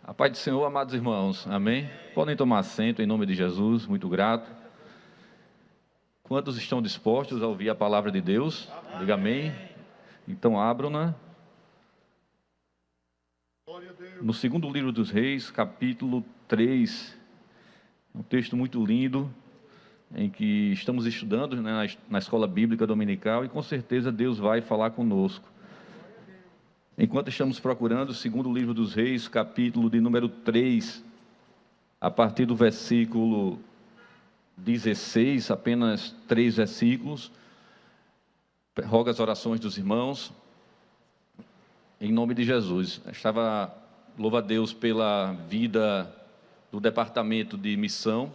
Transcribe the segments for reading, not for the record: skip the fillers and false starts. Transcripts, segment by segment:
A paz do Senhor, amados irmãos, amém? Podem tomar assento em nome de Jesus, muito grato. Quantos estão dispostos a ouvir a palavra de Deus? Diga amém. Então abram-na. No segundo livro dos Reis, capítulo 3, um texto muito lindo, em que estamos estudando, né, na escola bíblica dominical, e com certeza Deus vai falar conosco. Enquanto estamos procurando o segundo livro dos Reis, capítulo de número 3, a partir do versículo 16, apenas 3 versículos, rogo as orações dos irmãos, em nome de Jesus. Louvo a Deus pela vida do departamento de missão,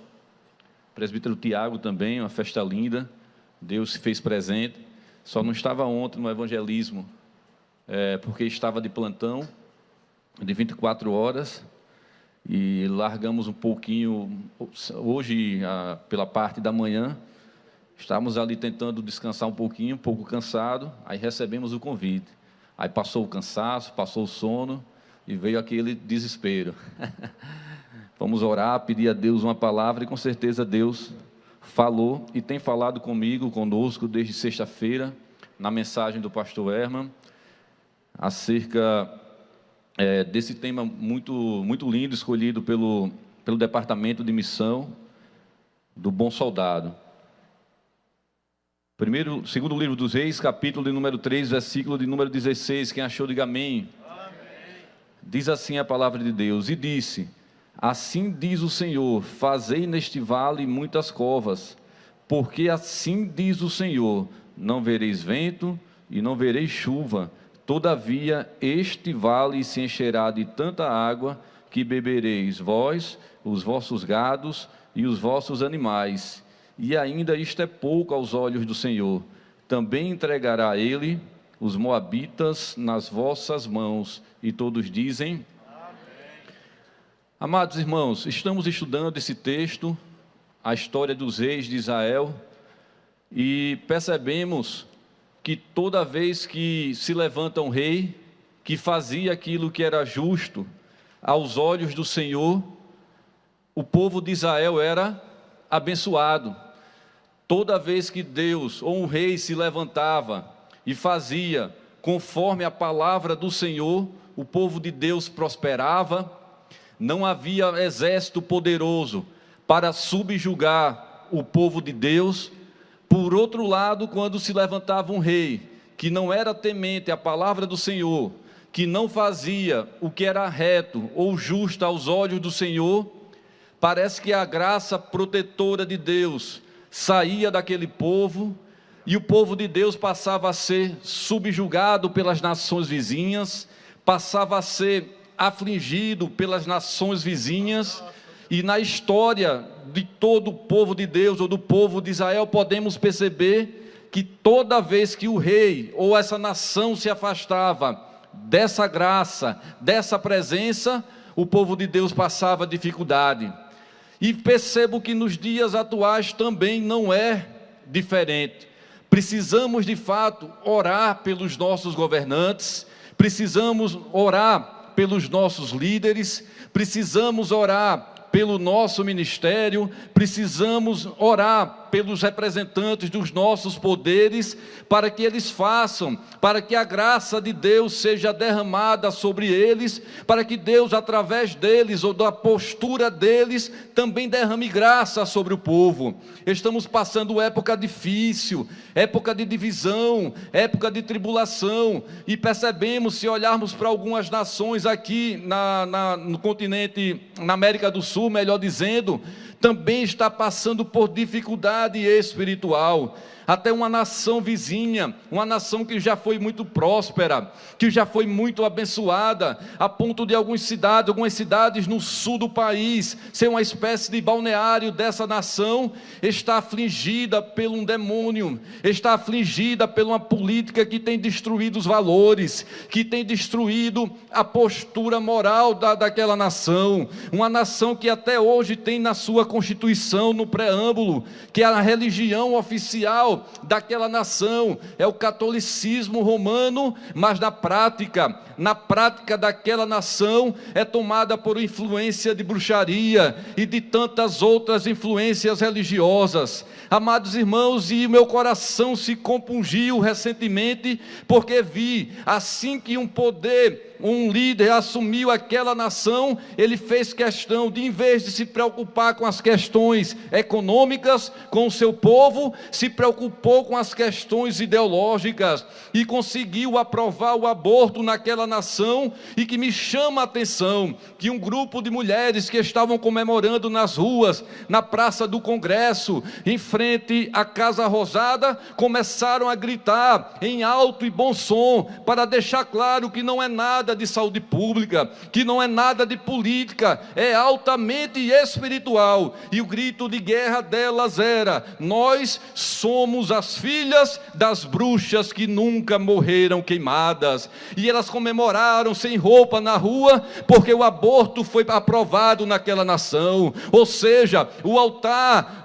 presbítero Tiago também, uma festa linda, Deus se fez presente, só não estava ontem no evangelismo, porque estava de plantão, de 24 horas, e largamos um pouquinho, hoje, pela parte da manhã, estávamos ali tentando descansar um pouquinho, um pouco cansado, aí recebemos o convite, aí passou o cansaço, passou o sono, e veio aquele desespero. Vamos orar, pedir a Deus uma palavra, e com certeza Deus falou, e tem falado conosco, desde sexta-feira, na mensagem do pastor Herman, acerca desse tema muito lindo, escolhido pelo departamento de missão do Bom Soldado. Segundo livro dos Reis, capítulo de número 3, versículo de número 16, quem achou, diga amém. Amém. Diz assim a palavra de Deus, e disse: assim diz o Senhor, fazei neste vale muitas covas, porque assim diz o Senhor, não vereis vento e não vereis chuva, todavia este vale se encherá de tanta água, que bebereis vós, os vossos gados e os vossos animais, e ainda isto é pouco aos olhos do Senhor, também entregará ele os moabitas nas vossas mãos, e todos dizem... Amados irmãos, estamos estudando esse texto, a história dos reis de Israel, e percebemos que toda vez que se levanta um rei, que fazia aquilo que era justo aos olhos do Senhor, o povo de Israel era abençoado. Toda vez que Deus ou um rei se levantava e fazia conforme a palavra do Senhor, o povo de Deus prosperava. Não havia exército poderoso para subjugar o povo de Deus. Por outro lado, quando se levantava um rei que não era temente à palavra do Senhor, que não fazia o que era reto ou justo aos olhos do Senhor, parece que a graça protetora de Deus saía daquele povo, e o povo de Deus passava a ser subjugado pelas nações vizinhas, passava a ser afligido pelas nações vizinhas. E na história de todo o povo de Deus, ou do povo de Israel, podemos perceber que toda vez que o rei ou essa nação se afastava dessa graça, dessa presença, o povo de Deus passava dificuldade. E percebo que nos dias atuais também não é diferente. Precisamos de fato orar pelos nossos governantes, precisamos orar pelos nossos líderes, precisamos orar pelo nosso ministério, precisamos orar pelos representantes dos nossos poderes, para que eles façam, para que a graça de Deus seja derramada sobre eles, para que Deus, através deles, ou da postura deles, também derrame graça sobre o povo. Estamos passando época difícil, época de divisão, época de tribulação, e percebemos, se olharmos para algumas nações aqui no continente, na América do Sul, melhor dizendo, também está passando por dificuldade espiritual. Até uma nação vizinha, uma nação que já foi muito próspera, que já foi muito abençoada, a ponto de algumas cidades no sul do país, ser uma espécie de balneário dessa nação, está afligida por um demônio, está afligida por uma política que tem destruído os valores, que tem destruído a postura moral daquela nação, uma nação que até hoje tem na sua Constituição, no preâmbulo, que a religião oficial cultural daquela nação, é o catolicismo romano, mas na prática daquela nação é tomada por influência de bruxaria e de tantas outras influências religiosas. Amados irmãos, e o meu coração se compungiu recentemente, porque vi, assim que um líder assumiu aquela nação, ele fez questão de, em vez de se preocupar com as questões econômicas, com o seu povo, se preocupou com as questões ideológicas, e conseguiu aprovar o aborto naquela nação. E que me chama a atenção, que um grupo de mulheres que estavam comemorando nas ruas, na Praça do Congresso, em frente à Casa Rosada, começaram a gritar em alto e bom som, para deixar claro que não é nada de saúde pública, que não é nada de política, é altamente espiritual. E o grito de guerra delas era: nós somos as filhas das bruxas que nunca morreram queimadas. E elas comemoraram sem roupa na rua, porque o aborto foi aprovado naquela nação. Ou seja, o altar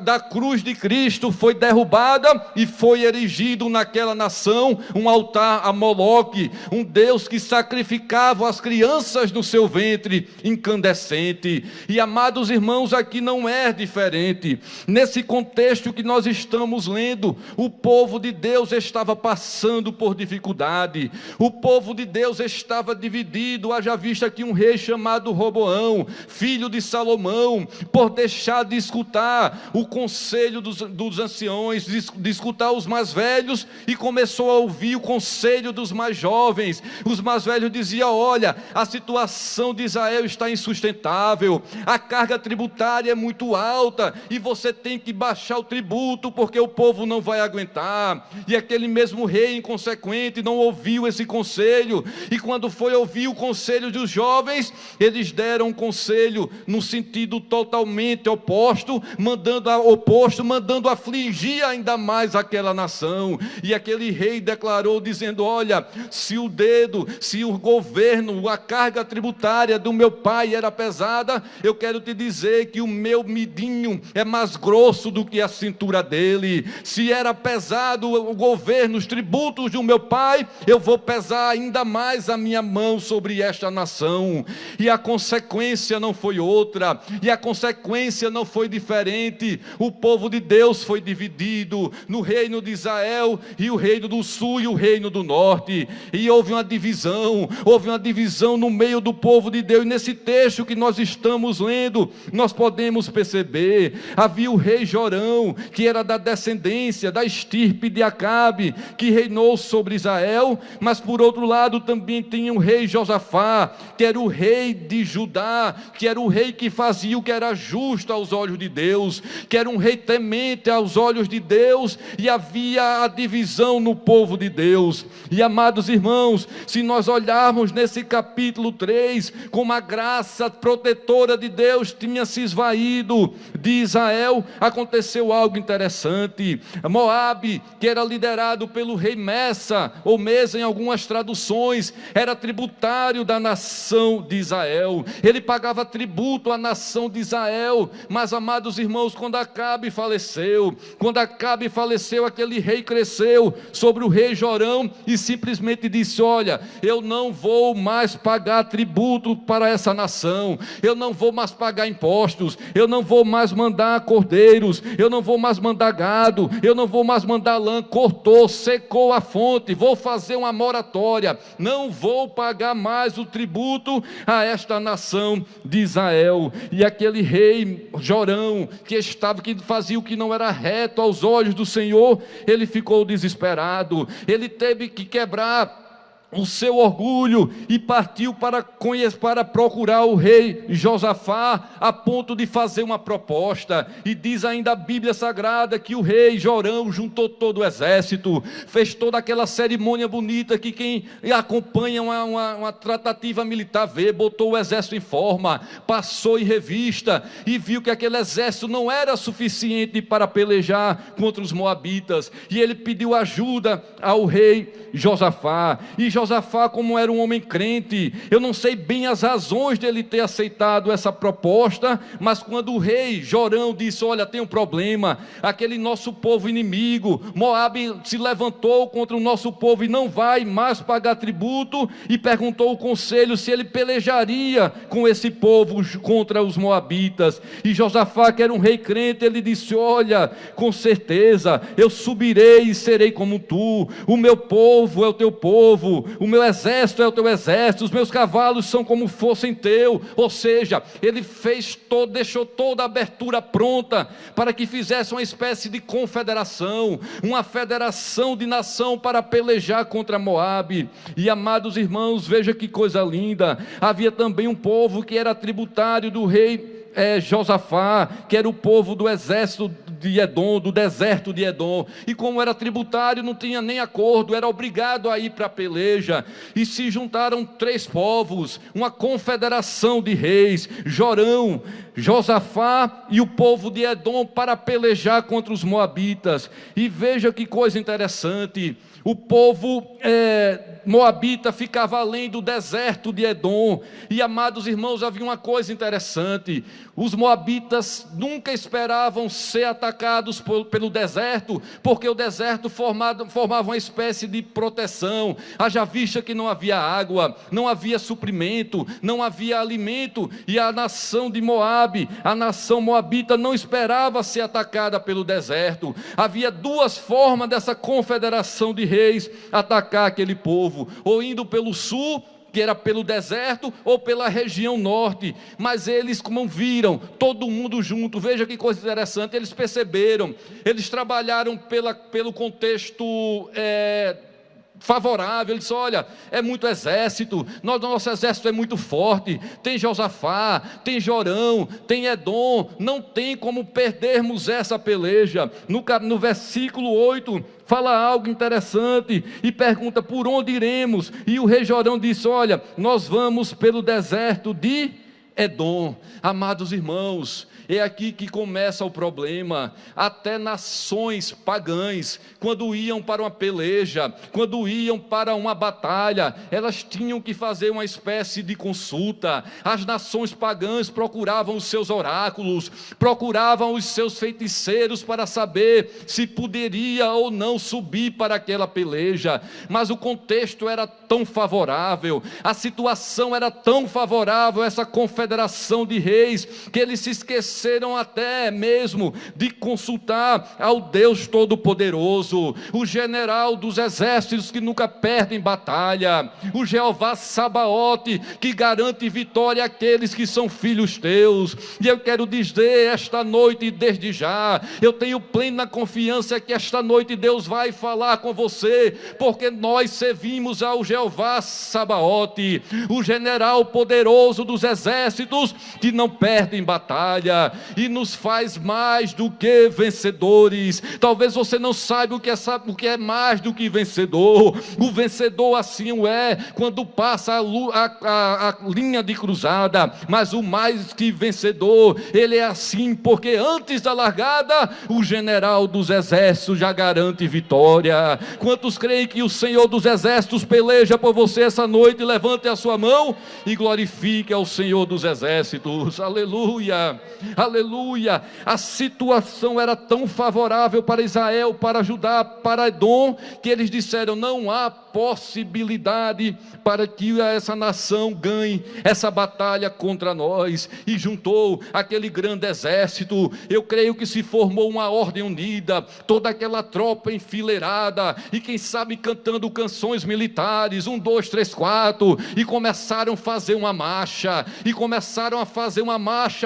da cruz de Cristo foi derrubada e foi erigido naquela nação um altar a Moloque, um Deus que sacrificava as crianças do seu ventre incandescente. E, amados irmãos, aqui não é diferente. Nesse contexto que nós estamos lendo, o povo de Deus estava passando por dificuldade, o povo de Deus estava dividido. Haja vista que um rei chamado Roboão, filho de Salomão, por deixar de escutar o conselho dos anciões, de escutar os mais velhos, e começou a ouvir o conselho dos mais jovens. Os mais velhos diziam: olha, a situação de Israel está insustentável, a carga tributária é muito alta, e você tem que baixar o tributo, porque o povo não vai aguentar. E aquele mesmo rei inconsequente não ouviu esse conselho, e quando foi ouvir o conselho dos jovens, eles deram um conselho no sentido totalmente oposto, mandando afligir ainda mais aquela nação. E aquele rei declarou, dizendo: olha, se o governo, a carga tributária do meu pai era pesada, eu quero te dizer que o meu midinho é mais grosso do que a cintura dele. Se era pesado o governo, os tributos do meu pai, eu vou pesar ainda mais a minha mão sobre esta nação. E a consequência não foi outra, e a consequência não foi diferente. O povo de Deus foi dividido no reino de Israel, e o reino do sul e o reino do norte. E houve uma divisão no meio do povo de Deus. E nesse texto que nós estamos lendo, nós podemos perceber: havia o rei Jorão, que era da descendência, da estirpe de Acabe, que reinou sobre Israel. Mas por outro lado também tinha o rei Josafá, que era o rei de Judá, que era o rei que fazia o que era justo aos olhos de Deus, que era um rei temente aos olhos de Deus. E havia a divisão no povo de Deus. E, amados irmãos, se nós olharmos nesse capítulo 3, como a graça protetora de Deus tinha se esvaído de Israel, aconteceu algo interessante. Moabe, que era liderado pelo rei Messa, ou Mesa em algumas traduções, era tributário da nação de Israel, ele pagava tributo à nação de Israel. Mas, amados irmãos, quando Acabe faleceu, aquele rei cresceu sobre o rei Jorão e simplesmente disse: olha, eu não vou mais pagar tributo para essa nação, eu não vou mais pagar impostos, eu não vou mais mandar cordeiros, eu não vou mais mandar gado, eu não vou mais mandar lã. Cortou, secou a fonte, vou fazer uma moratória, não vou pagar mais o tributo a esta nação de Israel. E aquele rei Jorão, que fazia o que não era reto aos olhos do Senhor, ele ficou desesperado, ele teve que quebrar o seu orgulho e partiu para procurar o rei Josafá, a ponto de fazer uma proposta. E diz ainda a Bíblia Sagrada que o rei Jorão juntou todo o exército, fez toda aquela cerimônia bonita que quem acompanha uma tratativa militar vê, botou o exército em forma, passou em revista e viu que aquele exército não era suficiente para pelejar contra os moabitas, e ele pediu ajuda ao rei Josafá. E Josafá, como era um homem crente, eu não sei bem as razões dele ter aceitado essa proposta, mas quando o rei Jorão disse: olha, tem um problema, aquele nosso povo inimigo, Moabe, se levantou contra o nosso povo e não vai mais pagar tributo, e perguntou ao conselho se ele pelejaria com esse povo contra os moabitas. E Josafá, que era um rei crente, ele disse: olha, com certeza eu subirei e serei como tu, o meu povo é o teu povo, o meu exército é o teu exército, os meus cavalos são como fossem teu. Ou seja, ele deixou toda a abertura pronta para que fizesse uma espécie de confederação, uma federação de nação para pelejar contra Moabe. E amados irmãos, veja que coisa linda, havia também um povo que era tributário do rei Josafá, que era o povo do exército de Edom, do deserto de Edom, e como era tributário, não tinha nem acordo, era obrigado a ir para a peleja, e se juntaram 3 povos, uma confederação de reis, Jorão, Josafá e o povo de Edom, para pelejar contra os moabitas. E veja que coisa interessante, o povo moabita ficava além do deserto de Edom. E amados irmãos, havia uma coisa interessante: os moabitas nunca esperavam ser atacados pelo deserto, porque o deserto formava uma espécie de proteção, haja vista que não havia água, não havia suprimento, não havia alimento, e a nação de Moabe, a nação moabita, não esperava ser atacada pelo deserto. Havia 2 formas dessa confederação de reis atacar aquele povo: ou indo pelo sul, que era pelo deserto, ou pela região norte. Mas eles, como viram, todo mundo junto, veja que coisa interessante, eles perceberam, eles trabalharam pelo contexto favorável. Ele disse: olha, é muito exército, nosso exército é muito forte, tem Josafá, tem Jorão, tem Edom, não tem como perdermos essa peleja. No versículo 8 fala algo interessante e pergunta: por onde iremos? E o rei Jorão disse: olha, nós vamos pelo deserto de Edom. Amados irmãos, é aqui que começa o problema. Até nações pagãs, quando iam para uma peleja, quando iam para uma batalha, elas tinham que fazer uma espécie de consulta. As nações pagãs procuravam os seus oráculos, procuravam os seus feiticeiros para saber se poderia ou não subir para aquela peleja. Mas o contexto era tão favorável, a situação era tão favorável, essa confederação de reis, que eles se esqueceram até mesmo de consultar ao Deus Todo-Poderoso, o general dos exércitos que nunca perde em batalha, o Jeová Sabaote, que garante vitória àqueles que são filhos teus. E eu quero dizer esta noite, desde já, eu tenho plena confiança que esta noite Deus vai falar com você, porque nós servimos ao Jeová Sabaote, o general poderoso dos exércitos, que não perde em batalha e nos faz mais do que vencedores. Talvez você não saiba o que é mais do que vencedor. O vencedor assim o é quando passa a linha de cruzada, mas o mais que vencedor, ele é assim porque antes da largada o general dos exércitos já garante vitória. Quantos creem que o Senhor dos exércitos peleja por você essa noite? Levante a sua mão e glorifique ao Senhor dos exércitos. Aleluia, aleluia. A situação era tão favorável para Israel, para Judá, para Edom, que eles disseram: não há possibilidade para que essa nação ganhe essa batalha contra nós. E juntou aquele grande exército. Eu creio que se formou uma ordem unida, toda aquela tropa enfileirada, e quem sabe cantando canções militares, 1, 2, 3, 4, e começaram a fazer uma marcha,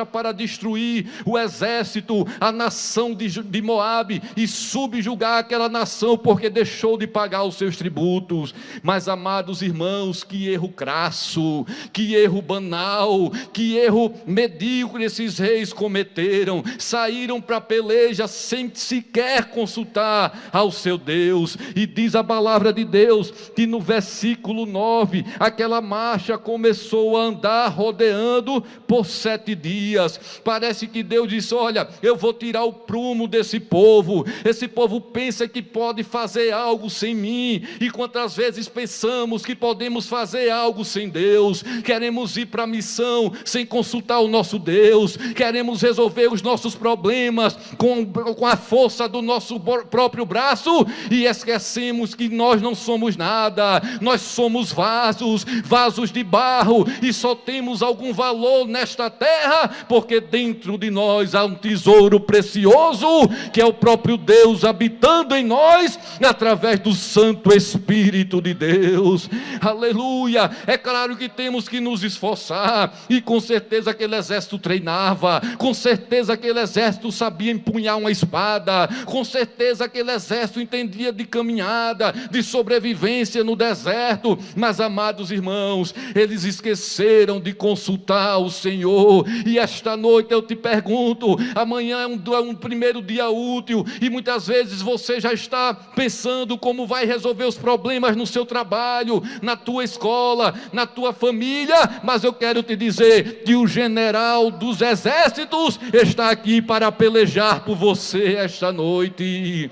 para destruir o exército, a nação de Moabe, e subjugar aquela nação, porque deixou de pagar os seus tributos. Mas, amados irmãos, que erro crasso, que erro banal, que erro medíocre esses reis cometeram. Saíram para a peleja sem sequer consultar ao seu Deus. E diz a palavra de Deus que no versículo 9, aquela marcha começou a andar rodeando por 7 dias. Parece que Deus disse: olha, eu vou tirar o prumo desse povo. Esse povo pensa que pode fazer algo sem mim, e contra das vezes pensamos que podemos fazer algo sem Deus, queremos ir para a missão sem consultar o nosso Deus, queremos resolver os nossos problemas com a força do nosso próprio braço, e esquecemos que nós não somos nada, nós somos vasos de barro, e só temos algum valor nesta terra, porque dentro de nós há um tesouro precioso, que é o próprio Deus habitando em nós, através do Santo Espírito de Deus. Aleluia. É claro que temos que nos esforçar, e com certeza aquele exército treinava, com certeza aquele exército sabia empunhar uma espada, com certeza aquele exército entendia de caminhada, de sobrevivência no deserto, mas amados irmãos, eles esqueceram de consultar o Senhor. E esta noite eu te pergunto, amanhã é um primeiro dia útil, e muitas vezes você já está pensando como vai resolver os problemas no seu trabalho, na tua escola, na tua família, mas eu quero te dizer que o general dos exércitos está aqui para pelejar por você esta noite.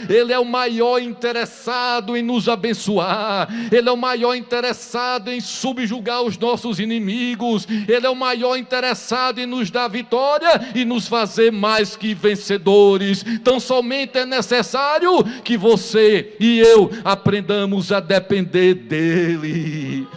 Ele é o maior interessado em nos abençoar, Ele é o maior interessado em subjugar os nossos inimigos, Ele é o maior interessado em nos dar vitória e nos fazer mais que vencedores. Tão somente é necessário que você e eu aprendamos a depender dEle.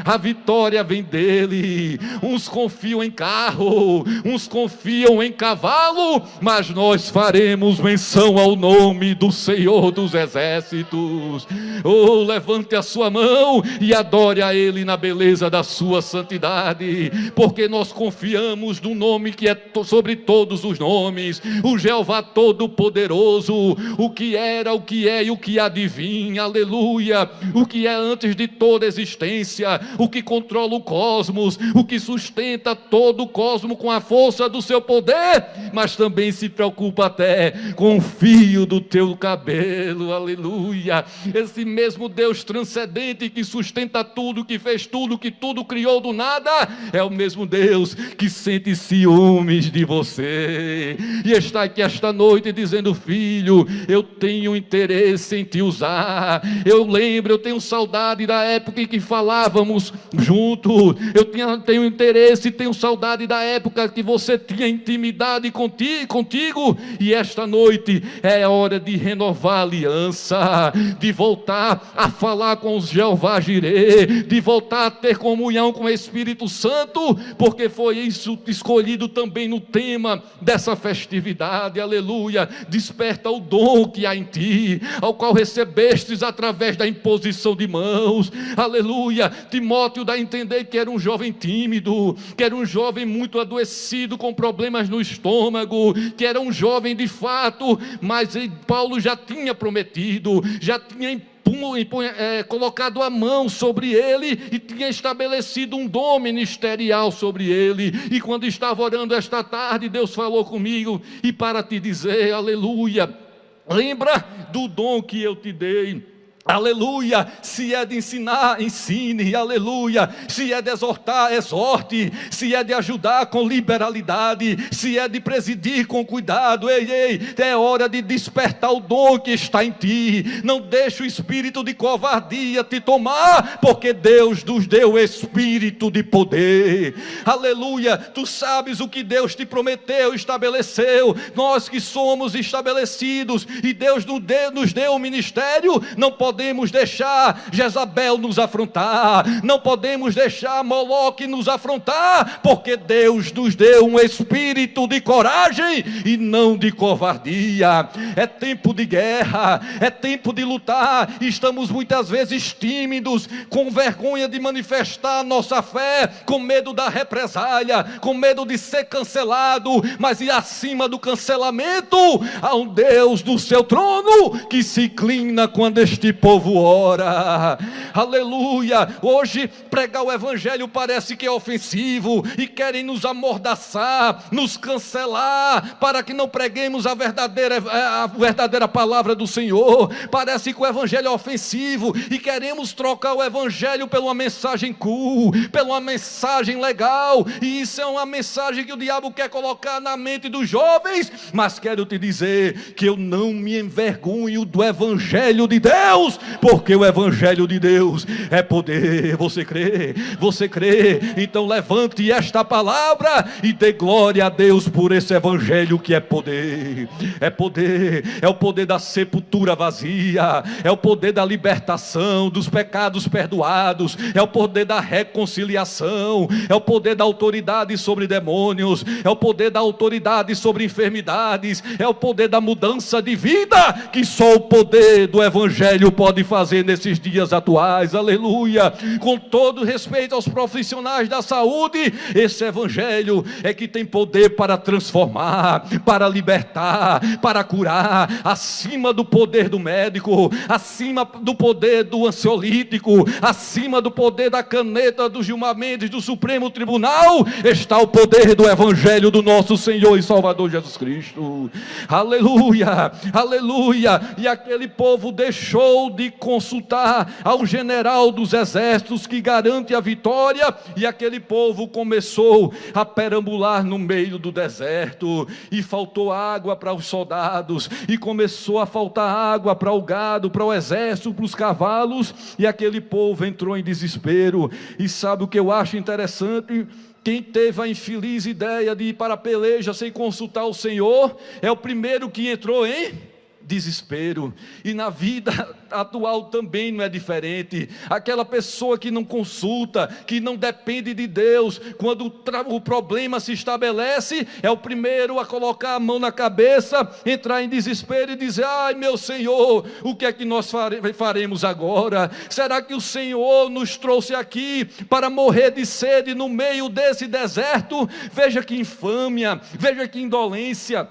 A vitória vem dEle. Uns confiam em carro, uns confiam em cavalo, mas nós faremos menção ao nome do Senhor dos Exércitos. Oh, levante a sua mão e adore a Ele na beleza da sua santidade, porque nós confiamos no nome que é sobre todos os nomes, o Jeová Todo-Poderoso, o que era, o que é e o que há de vir. Aleluia. O que é antes de toda existência, o que controla o cosmos, o que sustenta todo o cosmos com a força do seu poder, mas também se preocupa até com o fio do teu cabelo. Aleluia. Esse mesmo Deus transcendente que sustenta tudo, que fez tudo, que tudo criou do nada, é o mesmo Deus que sente ciúmes de você e está aqui esta noite dizendo: filho, eu tenho interesse em te usar. Eu tenho saudade da época em que falávamos juntos, tenho interesse, tenho saudade da época que você tinha intimidade contigo, e esta noite é hora de renovar a aliança, de voltar a falar com os Jeová Jirê, de voltar a ter comunhão com o Espírito Santo, porque foi isso escolhido também no tema dessa festividade. Aleluia. Desperta o dom que há em ti, ao qual recebestes através da imposição de mãos. Aleluia. Timóteo dá a entender que era um jovem tímido, que era um jovem muito adoecido, com problemas no estômago, que era um jovem de fato, mas Paulo já tinha prometido, já tinha colocado a mão sobre ele e tinha estabelecido um dom ministerial sobre ele. E quando estava orando esta tarde, Deus falou comigo e para te dizer: aleluia, lembra do dom que eu te dei. Aleluia. Se é de ensinar, ensine. Aleluia. Se é de exortar, exorte. Se é de ajudar, com liberalidade. Se é de presidir, com cuidado. Ei, é hora de despertar o dom que está em ti. Não deixe o espírito de covardia te tomar, porque Deus nos deu espírito de poder. Aleluia. Tu sabes o que Deus te prometeu, estabeleceu. Nós que somos estabelecidos e Deus nos deu o ministério, não podemos deixar Jezabel nos afrontar, não podemos deixar Moloque nos afrontar, porque Deus nos deu um espírito de coragem e não de covardia. É tempo de guerra, é tempo de lutar. Estamos muitas vezes tímidos, com vergonha de manifestar nossa fé, com medo da represália, com medo de ser cancelado, mas e acima do cancelamento, há um Deus do seu trono que se inclina quando este povo ora. Aleluia. Hoje pregar o evangelho parece que é ofensivo e querem nos amordaçar, nos cancelar, para que não preguemos a verdadeira palavra do Senhor. Parece que o evangelho é ofensivo e queremos trocar o evangelho por uma mensagem cool, por uma mensagem legal, e isso é uma mensagem que o diabo quer colocar na mente dos jovens. Mas quero te dizer que eu não me envergonho do evangelho de Deus, Deus, porque o Evangelho de Deus é poder. Você crê? Você crê? Então levante esta palavra e dê glória a Deus por esse Evangelho que é poder. É poder, é o poder da sepultura vazia, é o poder da libertação, dos pecados perdoados, é o poder da reconciliação, é o poder da autoridade sobre demônios, é o poder da autoridade sobre enfermidades, é o poder da mudança de vida, que só o poder do Evangelho pode fazer nesses dias atuais. Aleluia. Com todo respeito aos profissionais da saúde, esse Evangelho é que tem poder para transformar, para libertar, para curar, acima do poder do médico, acima do poder do ansiolítico, acima do poder da caneta do Gilmar Mendes, do Supremo Tribunal, está o poder do Evangelho do nosso Senhor e Salvador Jesus Cristo. Aleluia, aleluia. E aquele povo deixou de consultar ao general dos exércitos que garante a vitória, e aquele povo começou a perambular no meio do deserto, e faltou água para os soldados, e começou a faltar água para o gado, para o exército, para os cavalos, e aquele povo entrou em desespero. E sabe o que eu acho interessante? Quem teve a infeliz ideia de ir para a peleja sem consultar o Senhor, é o primeiro que entrou em desespero. E na vida atual também não é diferente. Aquela pessoa que não consulta, que não depende de Deus, quando o problema se estabelece, é o primeiro a colocar a mão na cabeça, entrar em desespero e dizer: ai meu Senhor, o que é que nós faremos agora? Será que o Senhor nos trouxe aqui para morrer de sede no meio desse deserto? Veja que infâmia, veja que indolência.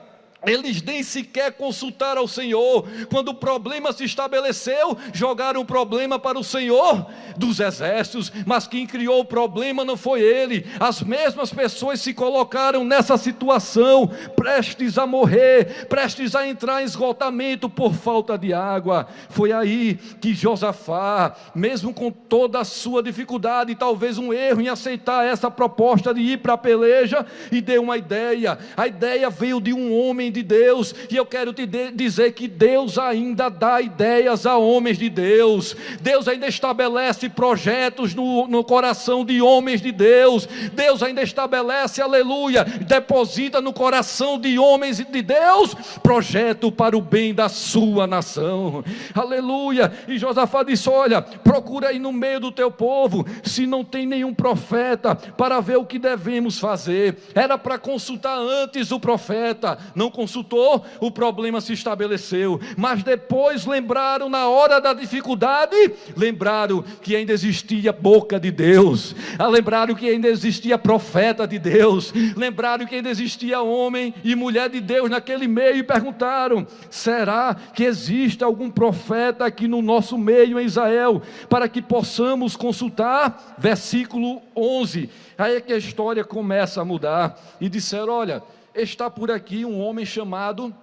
Eles nem sequer consultaram ao Senhor. Quando o problema se estabeleceu, jogaram o problema para o Senhor dos exércitos, mas quem criou o problema não foi ele. As mesmas pessoas se colocaram nessa situação, prestes a morrer, prestes a entrar em esgotamento por falta de água. Foi aí que Josafá, mesmo com toda a sua dificuldade, talvez um erro em aceitar essa proposta de ir para a peleja, e deu uma ideia. A ideia veio de um homem de Deus, e eu quero te dizer que Deus ainda dá ideias a homens de Deus. Deus ainda estabelece projetos no coração de homens de Deus. Deus ainda estabelece, aleluia, deposita no coração de homens de Deus projeto para o bem da sua nação, aleluia. E Josafá disse: olha, procura aí no meio do teu povo se não tem nenhum profeta, para ver o que devemos fazer. Era para consultar antes o profeta, não consultou, o problema se estabeleceu. Mas depois lembraram, na hora da dificuldade, lembraram que ainda existia boca de Deus, lembraram que ainda existia profeta de Deus, lembraram que ainda existia homem e mulher de Deus naquele meio, e perguntaram: será que existe algum profeta aqui no nosso meio em Israel, para que possamos consultar? Versículo 11, aí é que a história começa a mudar. E disseram: olha, está por aqui um homem chamado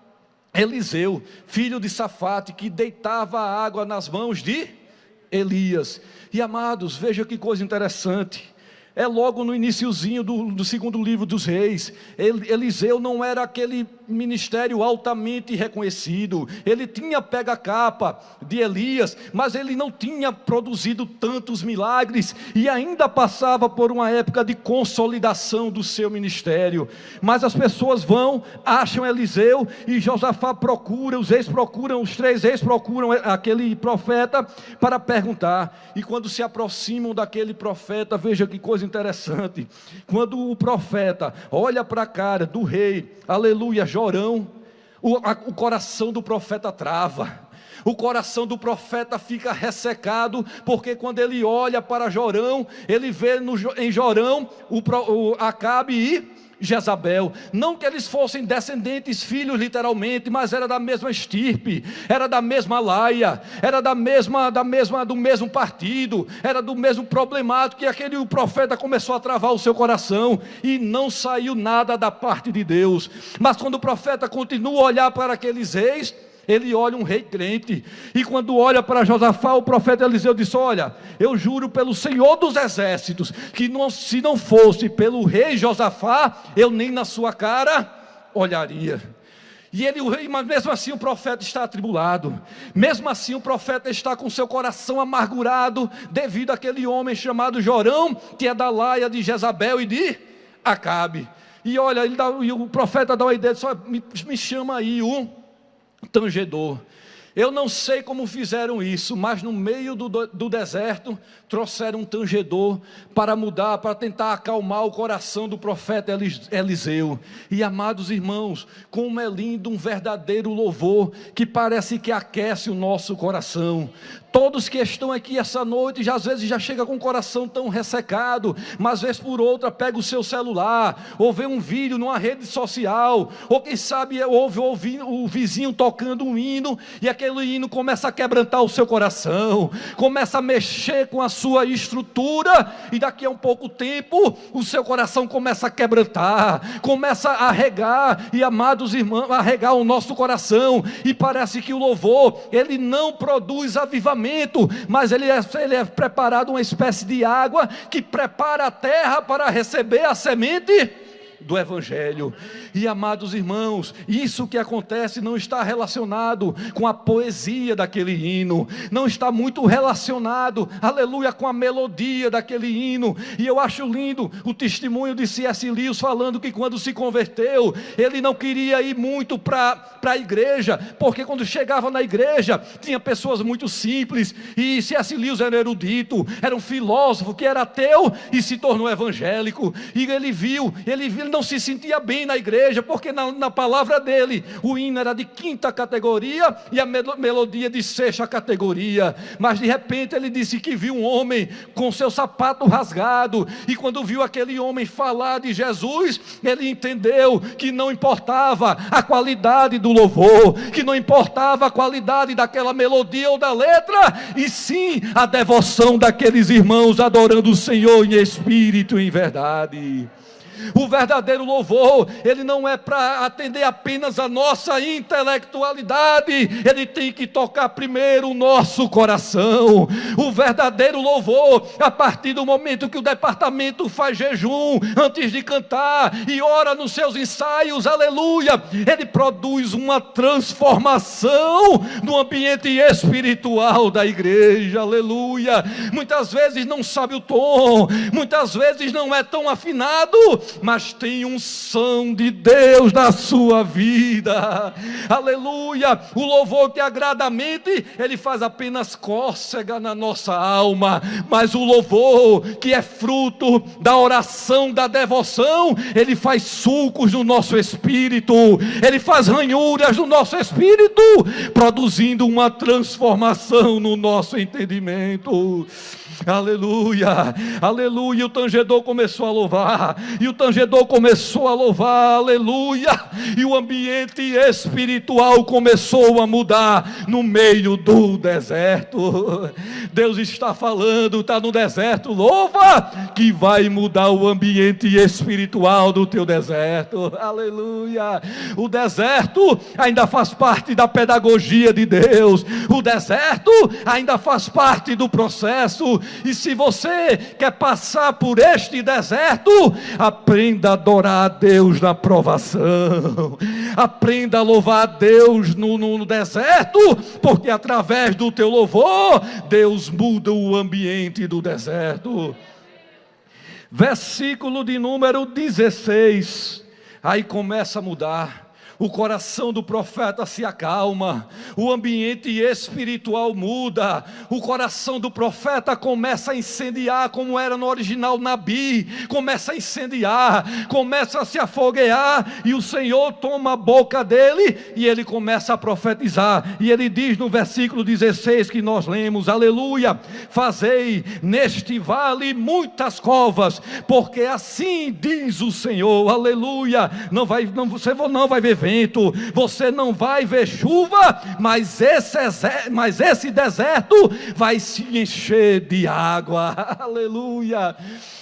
Eliseu, filho de Safate, que deitava a água nas mãos de Elias. E amados, veja que coisa interessante. É logo no iniciozinho do segundo livro dos reis. Eliseu não era aquele ministério altamente reconhecido. Ele tinha pego a capa de Elias, mas ele não tinha produzido tantos milagres, e ainda passava por uma época de consolidação do seu ministério. Mas as pessoas acham Eliseu, e Josafá procura, os reis procuram, os 3 reis procuram aquele profeta para perguntar. E quando se aproximam daquele profeta, veja que coisa interessante. Quando o profeta olha para a cara do rei, aleluia, Jorão, o coração do profeta trava. O coração do profeta fica ressecado, porque quando ele olha para Jorão, ele vê em Jorão Acabe e Jezabel. Não que eles fossem descendentes, filhos literalmente, mas era da mesma estirpe, era da mesma laia, era do mesmo partido, era do mesmo problemático, que o profeta começou a travar o seu coração, e não saiu nada da parte de Deus. Mas quando o profeta continua a olhar para aqueles reis, ele olha um rei crente, e quando olha para Josafá, o profeta Eliseu disse: olha, eu juro pelo Senhor dos exércitos, que se não fosse pelo rei Josafá, eu nem na sua cara olharia. Mas mesmo assim o profeta está atribulado, mesmo assim o profeta está com seu coração amargurado, devido àquele homem chamado Jorão, que é da laia de Jezabel e de Acabe. E olha, e o profeta dá uma ideia, só me chama aí o tangedor. Eu não sei como fizeram isso, mas no meio do deserto, trouxeram um tangedor para mudar, para tentar acalmar o coração do profeta Eliseu. E amados irmãos, como é lindo um verdadeiro louvor, que parece que aquece o nosso coração. Todos que estão aqui essa noite, às vezes já chega com o coração tão ressecado, mas vez por outra pega o seu celular, ou vê um vídeo numa rede social, ou quem sabe ouve o vizinho tocando um hino, e aquele hino começa a quebrantar o seu coração, começa a mexer com a sua estrutura, e daqui a um pouco tempo, o seu coração começa a quebrantar, começa a regar, e amados irmãos, a regar o nosso coração, e parece que o louvor, ele não produz avivamento, mas ele é preparado uma espécie de água que prepara a terra para receber a semente do Evangelho. E amados irmãos, isso que acontece não está relacionado com a poesia daquele hino, não está muito relacionado, aleluia, com a melodia daquele hino. E eu acho lindo o testemunho de C.S. Lewis falando que quando se converteu, ele não queria ir muito para a igreja, porque quando chegava na igreja, tinha pessoas muito simples, e C.S. Lewis era erudito, era um filósofo que era ateu e se tornou evangélico, e ele não se sentia bem na igreja, porque na palavra dele, o hino era de 5ª categoria, e a melodia de 6ª categoria, mas de repente ele disse que viu um homem com seu sapato rasgado, e quando viu aquele homem falar de Jesus, ele entendeu que não importava a qualidade do louvor, que não importava a qualidade daquela melodia ou da letra, e sim a devoção daqueles irmãos adorando o Senhor em espírito e em verdade. O verdadeiro louvor, ele não é para atender apenas a nossa intelectualidade, ele tem que tocar primeiro o nosso coração. O verdadeiro louvor, a partir do momento que o departamento faz jejum antes de cantar e ora nos seus ensaios, aleluia, ele produz uma transformação no ambiente espiritual da igreja, aleluia. Muitas vezes não sabe o tom, muitas vezes não é tão afinado, mas tem unção de Deus na sua vida, aleluia. O louvor que agrada a mente, ele faz apenas cócega na nossa alma, mas o louvor que é fruto da oração, da devoção, ele faz sulcos no nosso espírito, ele faz ranhuras no nosso espírito, produzindo uma transformação no nosso entendimento. Aleluia, aleluia. E o tangedor começou a louvar, aleluia, e o ambiente espiritual começou a mudar no meio do deserto. Deus está falando, está no deserto, louva, que vai mudar o ambiente espiritual do teu deserto, aleluia. O deserto ainda faz parte da pedagogia de Deus, o deserto ainda faz parte do processo. E se você quer passar por este deserto, aprenda a adorar a Deus na provação, aprenda a louvar a Deus no deserto, porque através do teu louvor, Deus muda o ambiente do deserto. Versículo de número 16, aí começa a mudar. O coração do profeta se acalma, o ambiente espiritual muda, o coração do profeta começa a incendiar, como era no original Nabi, começa a incendiar, começa a se afoguear, e o Senhor toma a boca dele, e ele começa a profetizar, e ele diz no versículo 16 que nós lemos, aleluia, fazei neste vale muitas covas, porque assim diz o Senhor, aleluia. Você não vai ver vento, você não vai ver chuva, mas esse deserto vai se encher de água, aleluia.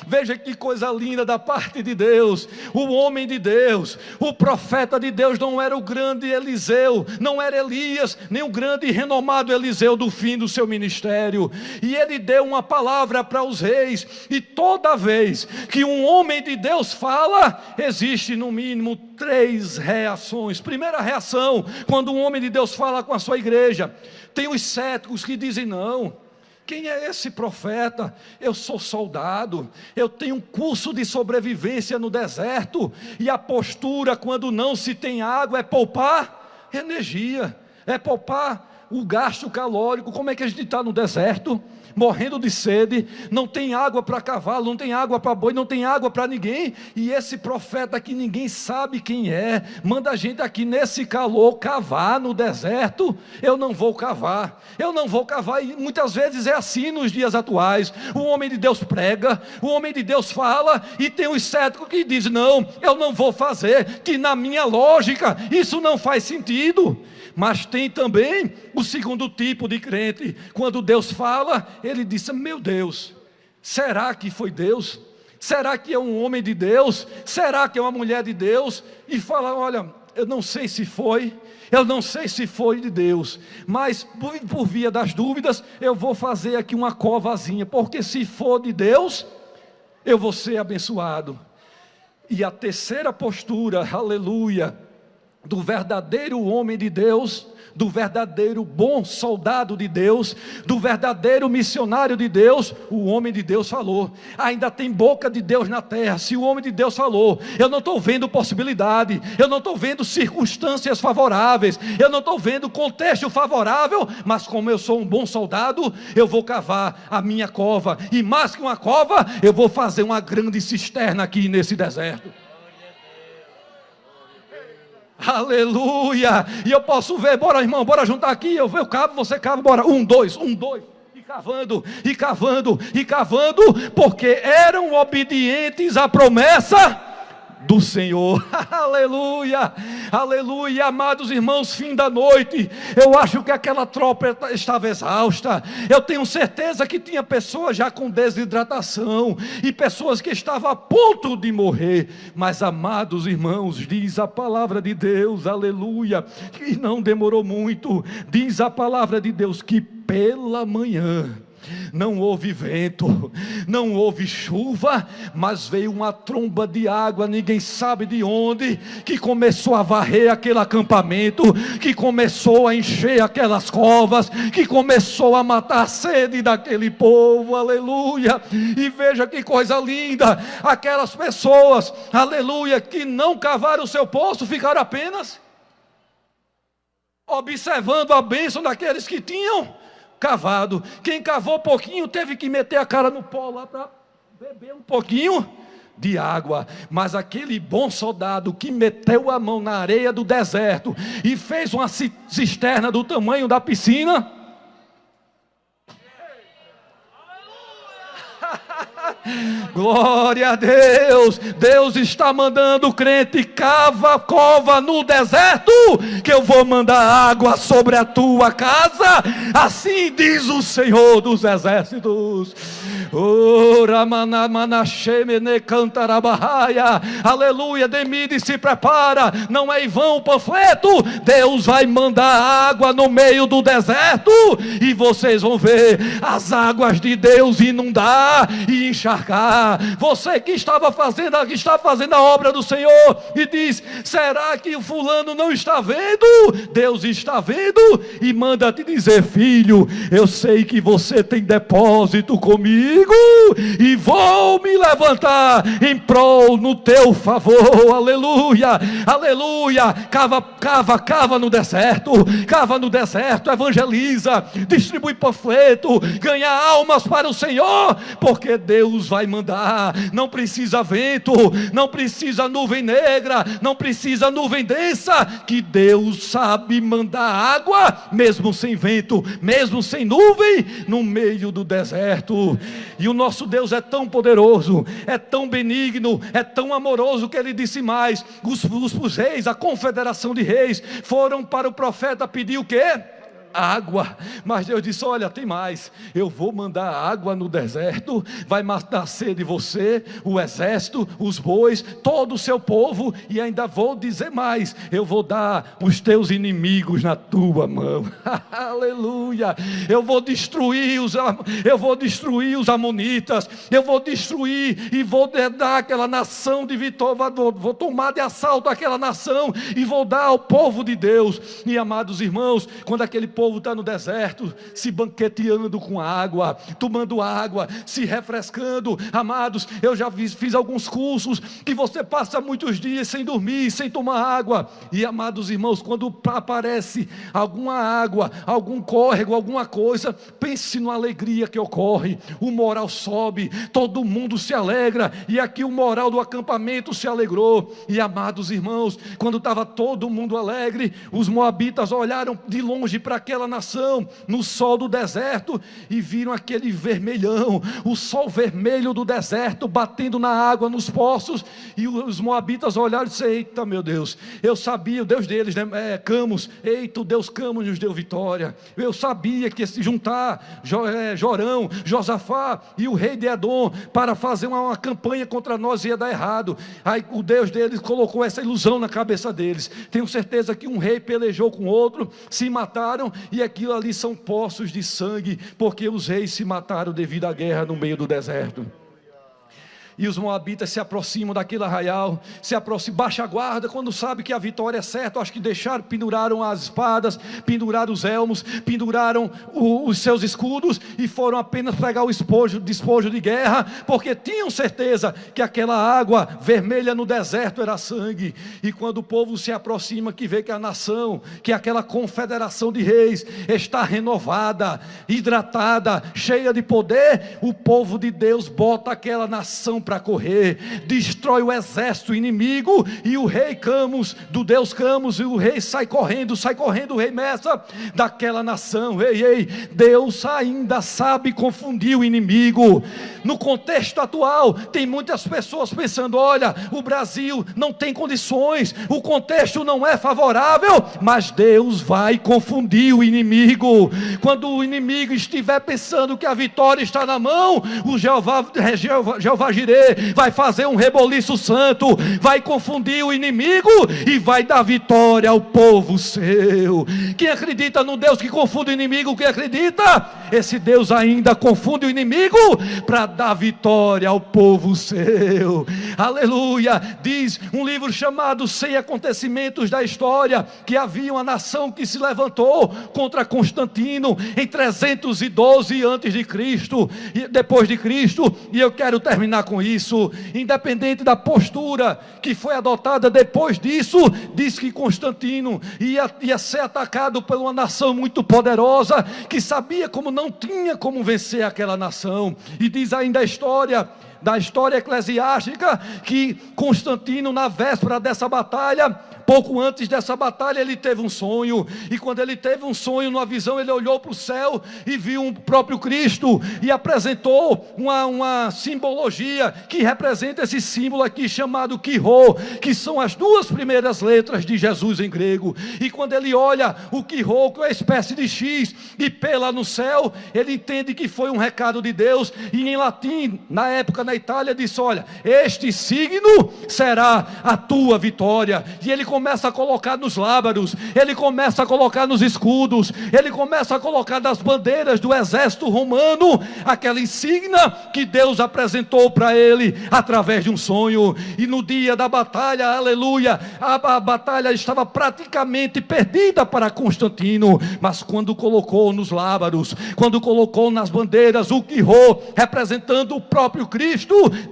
Veja que coisa linda da parte de Deus. O homem de Deus, o profeta de Deus não era o grande Eliseu, não era Elias, nem o grande e renomado Eliseu do fim do seu ministério, e ele deu uma palavra para os reis, e toda vez que um homem de Deus fala, existe no mínimo 3 reações reações. Primeira reação, quando um homem de Deus fala com a sua igreja, tem os céticos que dizem: não, quem é esse profeta? Eu sou soldado, eu tenho um curso de sobrevivência no deserto, e a postura quando não se tem água é poupar energia, é poupar o gasto calórico. Como é que a gente está no deserto, morrendo de sede, não tem água para cavalo, não tem água para boi, não tem água para ninguém, e esse profeta que ninguém sabe quem é, manda a gente aqui nesse calor cavar no deserto. Eu não vou cavar, e muitas vezes é assim nos dias atuais. O homem de Deus prega, o homem de Deus fala, e tem os céticos que dizem: não, eu não vou fazer, que na minha lógica isso não faz sentido. Mas tem também o segundo tipo de crente, quando Deus fala, ele diz: meu Deus, será que foi Deus? Será que é um homem de Deus? Será que é uma mulher de Deus? E fala: olha, eu não sei se foi, eu não sei se foi de Deus, mas por via das dúvidas, eu vou fazer aqui uma covazinha, porque se for de Deus, eu vou ser abençoado. E a terceira postura, aleluia, do verdadeiro homem de Deus, do verdadeiro bom soldado de Deus, do verdadeiro missionário de Deus, o homem de Deus falou. Ainda tem boca de Deus na terra. Se o homem de Deus falou, eu não estou vendo possibilidade, eu não estou vendo circunstâncias favoráveis, eu não estou vendo contexto favorável, mas como eu sou um bom soldado, eu vou cavar a minha cova, e mais que uma cova, eu vou fazer uma grande cisterna aqui nesse deserto. Aleluia! E eu posso ver, bora irmão, bora juntar aqui, eu cavo, você cava, bora, 1, 2, e cavando, e cavando, e cavando, porque eram obedientes à promessa do Senhor. Aleluia, aleluia. Amados irmãos, fim da noite, eu acho que aquela tropa estava exausta. Eu tenho certeza que tinha pessoas já com desidratação, e pessoas que estavam a ponto de morrer. Mas, amados irmãos, diz a palavra de Deus, aleluia, e não demorou muito, diz a palavra de Deus que pela manhã não houve vento, não houve chuva, mas veio uma tromba de água, ninguém sabe de onde, que começou a varrer aquele acampamento, que começou a encher aquelas covas, que começou a matar a sede daquele povo, aleluia. E veja que coisa linda, aquelas pessoas, aleluia, que não cavaram o seu poço, ficaram apenas observando a bênção daqueles que tinham cavado. Quem cavou pouquinho teve que meter a cara no pó lá para beber um pouquinho de água. Mas aquele bom soldado que meteu a mão na areia do deserto e fez uma cisterna do tamanho da piscina, glória a Deus. Deus está mandando o crente: cava cova no deserto, que eu vou mandar água sobre a tua casa, assim diz o Senhor dos exércitos. Aleluia. Demide, se prepara, não é em vão o panfleto. Deus vai mandar água no meio do deserto, e vocês vão ver as águas de Deus inundar e encharcar. Você que está fazendo a obra do Senhor e diz: será que o fulano não está vendo? Deus está vendo e manda te dizer: filho, eu sei que você tem depósito comigo, e vou me levantar em prol no teu favor. Aleluia, aleluia. Cava no deserto, evangeliza, distribui panfleto, ganha almas para o Senhor, porque Deus vai mandar. Não precisa vento, não precisa nuvem negra, não precisa nuvem densa, que Deus sabe mandar água, mesmo sem vento, mesmo sem nuvem, no meio do deserto. E o nosso Deus é tão poderoso, é tão benigno, é tão amoroso, que ele disse mais: os reis, a confederação de reis, foram para o profeta pedir o quê? água. Mas Deus disse: olha, tem mais, eu vou mandar água no deserto, vai nascer de você o exército, os bois, todo o seu povo, e ainda vou dizer mais, eu vou dar os teus inimigos na tua mão. Aleluia. Eu vou destruir os amonitas, eu vou destruir e vou dar aquela nação de vitória, vou tomar de assalto aquela nação e vou dar ao povo de Deus. E amados irmãos, quando aquele povo está no deserto, se banqueteando com água, tomando água, se refrescando, amados, eu já fiz alguns cursos que você passa muitos dias sem dormir, sem tomar água, e amados irmãos, quando aparece alguma água, algum córrego, alguma coisa, pense na alegria que ocorre, o moral sobe, todo mundo se alegra, e aqui o moral do acampamento se alegrou. E amados irmãos, quando estava todo mundo alegre, os moabitas olharam de longe para aquela nação, no sol do deserto, e viram aquele vermelhão, o sol vermelho do deserto, batendo na água, nos poços, e os moabitas olharam e disseram: eita meu Deus, eu sabia, o Deus deles, né? Camus, eita, o Deus Camus nos deu vitória, eu sabia que ia se juntar Jorão, Josafá e o rei de Edom, para fazer uma campanha contra nós, ia dar errado. Aí o Deus deles colocou essa ilusão na cabeça deles. Tenho certeza que um rei pelejou com outro, se mataram, e aquilo ali são poços de sangue, porque os reis se mataram devido à guerra no meio do deserto. E os moabitas se aproximam daquele arraial, baixa a guarda, quando sabe que a vitória é certa, acho que penduraram as espadas, penduraram os elmos, penduraram os seus escudos, e foram apenas pegar o despojo de guerra, porque tinham certeza que aquela água vermelha no deserto era sangue. E quando o povo se aproxima, que vê que a nação, que aquela confederação de reis está renovada, hidratada, cheia de poder, o povo de Deus bota aquela nação para correr, destrói o exército inimigo, e o rei Camus, do Deus Camus, e o rei sai correndo, o rei Messa, daquela nação. Ei, Deus ainda sabe confundir o inimigo. No contexto atual, tem muitas pessoas pensando: olha, o Brasil não tem condições, o contexto não é favorável, mas Deus vai confundir o inimigo. Quando o inimigo estiver pensando que a vitória está na mão, o Jeová Jireh vai fazer um reboliço santo, vai confundir o inimigo e vai dar vitória ao povo seu. Quem acredita no Deus que confunde o inimigo, quem acredita, esse Deus ainda confunde o inimigo para dar vitória ao povo seu. Aleluia. Diz um livro chamado 100 Acontecimentos da História, que havia uma nação que se levantou contra Constantino em 312 antes de Cristo, depois de Cristo, e eu quero terminar com isso. Independente da postura que foi adotada depois disso, diz que Constantino ia ser atacado por uma nação muito poderosa, que sabia como não tinha como vencer aquela nação. E diz ainda a história da história eclesiástica, que Constantino, na véspera dessa batalha, pouco antes dessa batalha, ele teve um sonho, e quando ele teve um sonho, numa visão, ele olhou para o céu e viu o próprio Cristo, e apresentou uma simbologia que representa esse símbolo aqui chamado Quirô, que são as duas primeiras letras de Jesus em grego. E quando ele olha o Quirô, que é uma espécie de X e P lá no céu, ele entende que foi um recado de Deus. E em latim, na época na Itália, disse: olha, este signo será a tua vitória. E ele começa a colocar nos lábaros, ele começa a colocar nos escudos, ele começa a colocar nas bandeiras do exército romano, aquela insígnia que Deus apresentou para ele através de um sonho. E no dia da batalha, aleluia, a batalha estava praticamente perdida para Constantino, mas quando colocou nos lábaros, quando colocou nas bandeiras o Quirô, representando o próprio Cristo,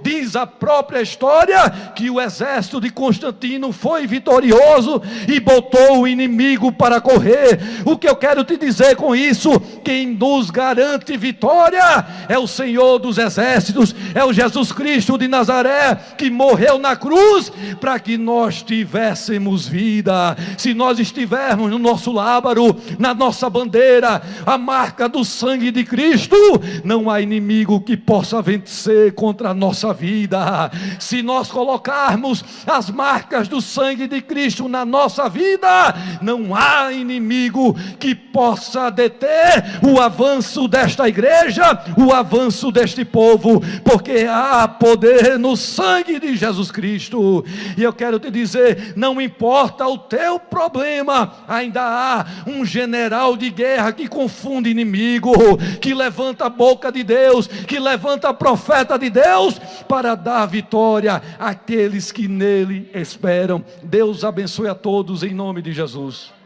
diz a própria história que o exército de Constantino foi vitorioso e botou o inimigo para correr. O que eu quero te dizer com isso? Quem nos garante vitória é o Senhor dos exércitos, é o Jesus Cristo de Nazaré, que morreu na cruz para que nós tivéssemos vida. Se nós estivermos no nosso lábaro, na nossa bandeira, a marca do sangue de Cristo, não há inimigo que possa vencer contra contra a nossa vida. Se nós colocarmos as marcas do sangue de Cristo na nossa vida, não há inimigo que possa deter o avanço desta igreja, o avanço deste povo, porque há poder no sangue de Jesus Cristo. E eu quero te dizer, não importa o teu problema, ainda há um general de guerra que confunde inimigo, que levanta a boca de Deus, que levanta a profeta de Deus para dar vitória àqueles que nele esperam. Deus abençoe a todos em nome de Jesus.